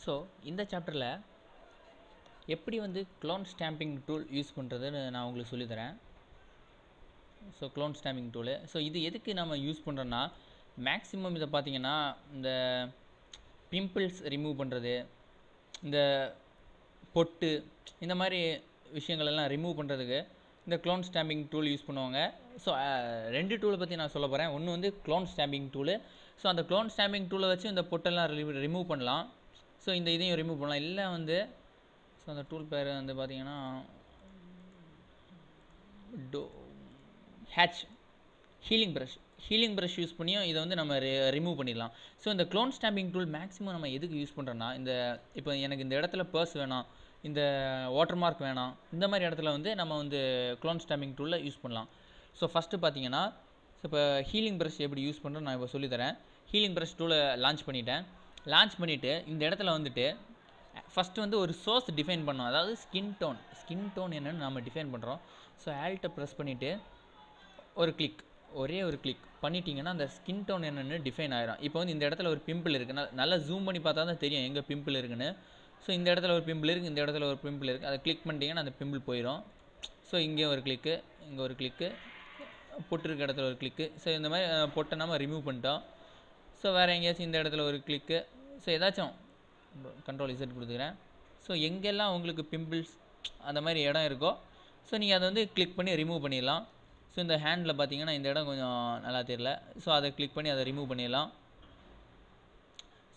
So இந்த சாப்டரில் எப்படி வந்து க்ளோன் ஸ்டாம்பிங் டூல் யூஸ் பண்ணுறதுன்னு நான் உங்களுக்கு சொல்லித்தரேன். So clone stamping tool, so இது எதுக்கு நம்ம யூஸ் பண்ணுறோன்னா, மேக்ஸிமம் இதை பார்த்திங்கன்னா இந்த பிம்பிள்ஸ் ரிமூவ் பண்ணுறது, இந்த பொட்டு, இந்த மாதிரி விஷயங்களெல்லாம் ரிமூவ் பண்ணுறதுக்கு இந்த க்ளோன் ஸ்டாம்பிங் டூல் யூஸ் பண்ணுவாங்க. ஸோ ரெண்டு டூலை பற்றி நான் சொல்ல போகிறேன். ஒன்று வந்து க்ளோன் ஸ்டாம்பிங் டூலு. ஸோ அந்த க்ளோன் ஸ்டாம்பிங் டூலை வச்சு இந்த பொட்டெல்லாம் ரிமூவ் பண்ணலாம். ஸோ இந்த இதையும் ரிமூவ் பண்ணலாம். இல்லை வந்து ஸோ அந்த டூல் பேர் வந்து பார்த்திங்கன்னா ஹீலிங் ப்ரஷ் யூஸ் பண்ணியும் இதை வந்து நம்ம ரிமூவ் பண்ணிடலாம். ஸோ இந்த க்ளோன் ஸ்டாம்பிங் டூல் மேக்ஸிமம் நம்ம எதுக்கு யூஸ் பண்ணுறோன்னா, இந்த இப்போ எனக்கு இந்த இடத்துல பர்ஸ் வேணாம், இந்த வாட்டர் மார்க் வேணாம், இந்த மாதிரி இடத்துல வந்து நம்ம வந்து க்ளோன் ஸ்டாம்பிங் டூலில் யூஸ் பண்ணலாம். ஸோ ஃபஸ்ட்டு பார்த்தீங்கன்னா, ஸோ இப்போ ஹீலிங் ப்ரஷ் எப்படி யூஸ் பண்ணுறோன்னு நான் இப்போ சொல்லித்தரேன். ஹீலிங் ப்ரஷ் டூலை லான்ச் பண்ணிவிட்டு இந்த இடத்துல வந்துட்டு ஃபஸ்ட்டு வந்து ஒரு சோர்ஸ் டிஃபைன் பண்ணோம். அதாவது ஸ்கின் டோன் என்னென்னு நம்ம டிஃபைன் பண்ணுறோம். ஸோ ஆல்ட்டை ப்ரெஸ் பண்ணிவிட்டு ஒரே ஒரு கிளிக் பண்ணிட்டீங்கன்னா அந்த ஸ்கின் டோன் என்னென்னு டிஃபைன் ஆகிரும். இப்போ வந்து இந்த இடத்துல ஒரு பிம்பிள் இருக்குது, நல்லா ஜூம் பண்ணி பார்த்தா தான் தெரியும் எங்கே பிம்பிள் இருக்குன்னு. ஸோ இந்த இடத்துல ஒரு பிம்பிள் இருக்குது, இந்த இடத்துல ஒரு பிம்பிள் இருக்குது, அதை கிளிக் பண்ணிட்டீங்கன்னா அந்த பிம்பிள் போயிடும். ஸோ இங்கே ஒரு கிளிக்கு, இங்கே ஒரு கிளிக்கு, பொட்டு இருக்க இடத்துல ஒரு கிளிக்கு. ஸோ இந்த மாதிரி பொட்டை நம்ம ரிமூவ் பண்ணிட்டோம். ஸோ வேறு எங்கேயாச்சும் இந்த இடத்துல ஒரு கிளிக்கு, ஸோ ஏதாச்சும் கண்ட்ரோல் இசட் கொடுத்துக்கிறேன். ஸோ எங்கெல்லாம் உங்களுக்கு பிம்பிள்ஸ் அந்த மாதிரி இடம் இருக்கோ, ஸோ நீங்கள் அதை வந்து கிளிக் பண்ணி ரிமூவ் பண்ணிடலாம். ஸோ இந்த ஹேண்டில் பார்த்தீங்கன்னா இந்த இடம் கொஞ்சம் நல்லா தெரியல, ஸோ அதை கிளிக் பண்ணி அதை ரிமூவ் பண்ணிடலாம்.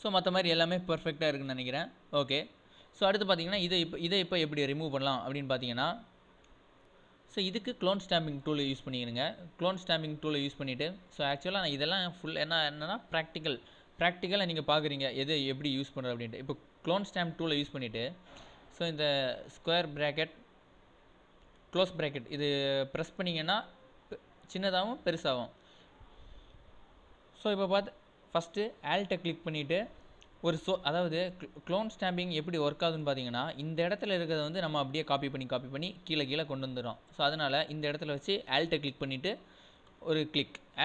ஸோ மற்ற மாதிரி எல்லாமே பர்ஃபெக்டாக இருக்குதுன்னு நினைக்கிறேன். ஓகே, ஸோ அடுத்து பார்த்தீங்கன்னா இதை இப்போ எப்படி ரிமூவ் பண்ணலாம் அப்படின்னு பார்த்தீங்கன்னா, ஸோ இதுக்கு க்ளோன் ஸ்டாம்பிங் டூலை யூஸ் பண்ணிக்கிறேங்க. க்ளோன் ஸ்டாம்பிங் டூலை யூஸ் பண்ணிவிட்டு, ஸோ ஆக்சுவலாக நான் இதெல்லாம் ஃபுல் என்னென்னா ப்ராக்டிக்கலாக நீங்கள் பார்க்குறீங்க எது எப்படி யூஸ் பண்ணுறது அப்படின்ட்டு. இப்போ க்ளோன் ஸ்டாம்ப் டூலை யூஸ் பண்ணிவிட்டு, ஸோ இந்த ஸ்கொயர் ப்ராக்கெட், க்ளோஸ் ப்ராக்கெட் இது ப்ரெஸ் பண்ணிங்கன்னா சின்னதாகவும் பெருசாகும். ஸோ இப்போ ஃபஸ்ட்டு ஆல்ட்டை கிளிக் பண்ணிவிட்டு அதாவது க்ளோன் ஸ்டாம்பிங் எப்படி ஒர்க் ஆகுதுன்னு பார்த்தீங்கன்னா, இந்த இடத்துல இருக்கிறத வந்து நம்ம அப்படியே காப்பி பண்ணி கீழே கொண்டு வந்துடும். ஸோ அதனால் இந்த இடத்துல வச்சு ஆல்ட்டை கிளிக் பண்ணிவிட்டு ஒரு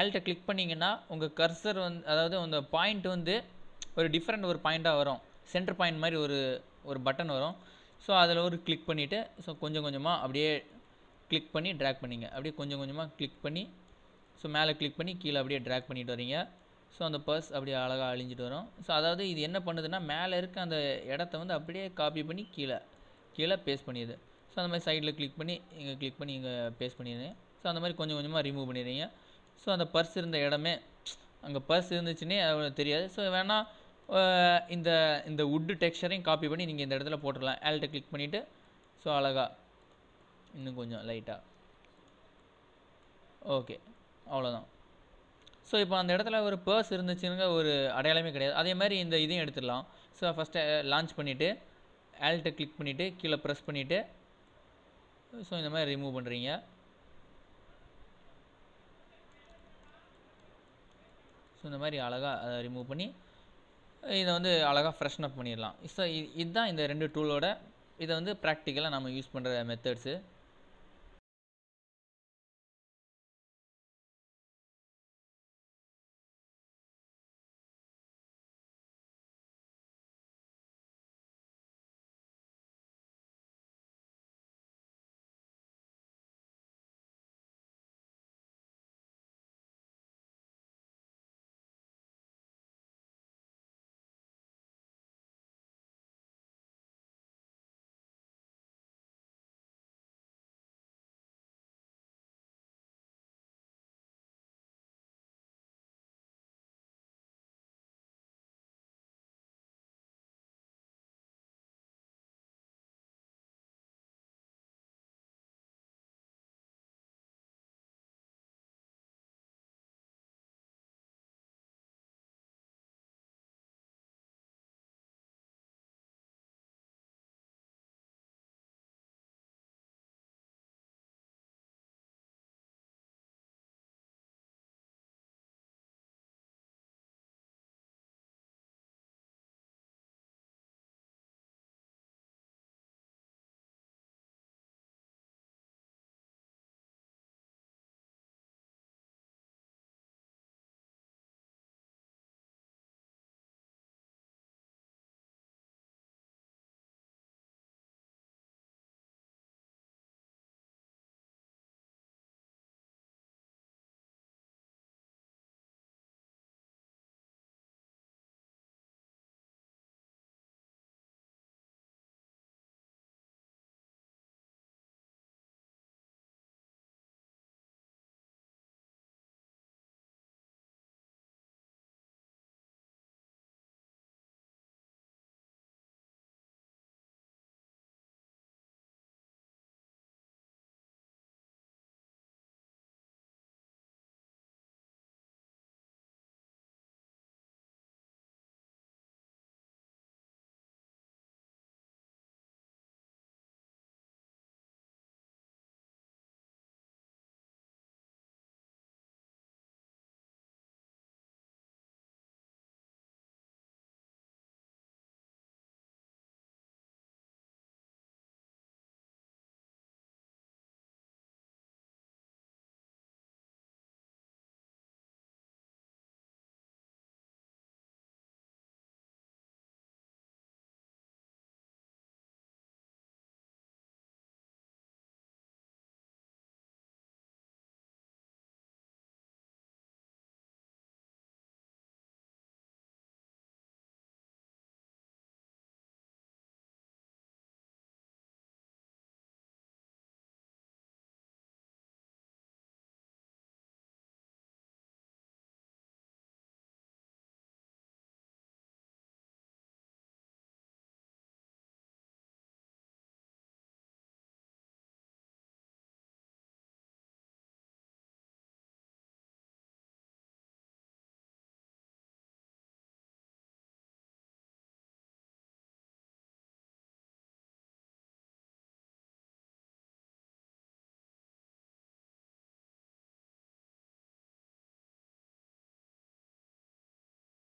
ஆல்ட்டை கிளிக் பண்ணிங்கன்னா உங்கள் கர்சர் வந்து, அதாவது அந்த பாயிண்ட் வந்து ஒரு பாயிண்ட்டாக வரும். சென்டர் பாயிண்ட் மாதிரி ஒரு பட்டன் வரும். ஸோ அதில் ஒரு கிளிக் பண்ணிவிட்டு, ஸோ கொஞ்சம் கொஞ்சமாக அப்படியே கிளிக் பண்ணி ட்ராக் பண்ணிங்க. அப்படியே கொஞ்சம் கொஞ்சமாக கிளிக் பண்ணி, ஸோ மேலே கிளிக் பண்ணி கீழே அப்படியே ட்ராக் பண்ணிட்டு வரீங்க. ஸோ அந்த பர்ஸ் அப்படியே அழகாக அழிஞ்சிட்டு வரும். ஸோ அதாவது இது என்ன பண்ணுதுன்னா, மேலே இருக்க அந்த இடத்த வந்து அப்படியே காப்பி பண்ணி கீழே பேஸ்ட் பண்ணிடுது. ஸோ அந்த மாதிரி சைடில் கிளிக் பண்ணி இங்கே பேஸ்ட் பண்ணிடுறீங்க. ஸோ அந்த மாதிரி கொஞ்சம் கொஞ்சமாக ரிமூவ் பண்ணிடுறீங்க. ஸோ அந்த பர்ஸ் இருந்த இடமே, அங்கே பர்ஸ் இருந்துச்சுன்னே தெரியாது. ஸோ வேணால் இந்த வுட்டு டெக்ஸ்சரையும் காப்பி பண்ணி நீங்கள் இந்த இடத்துல போட்டுடலாம். ஆல்ட்டை கிளிக் பண்ணிவிட்டு, ஸோ அழகாக இன்னும் கொஞ்சம் லைட்டாக, ஓகே, அவ்வளோதான். ஸோ இப்போ அந்த இடத்துல ஒரு பர்ஸ் இருந்துச்சுங்க, ஒரு அடையாளமே கிடையாது. அதே மாதிரி இந்த இதையும் எடுத்துடலாம். ஸோ ஃபஸ்ட்டு லான்ச் பண்ணிவிட்டு ஆல்ட்டை கிளிக் பண்ணிவிட்டு கீழே ப்ரெஸ் பண்ணிவிட்டு, ஸோ இந்த மாதிரி ரிமூவ் பண்ணுறீங்க. ஸோ இந்த மாதிரி அழகாக ரிமூவ் பண்ணி இதை வந்து அழகாக ஃப்ரெஷ்ன் அப் பண்ணிடலாம். ஸோ இதுதான் இந்த ரெண்டு டூலோட இதை வந்து ப்ராக்டிக்கலாக நம்ம யூஸ் பண்ணுற மெத்தட்ஸு.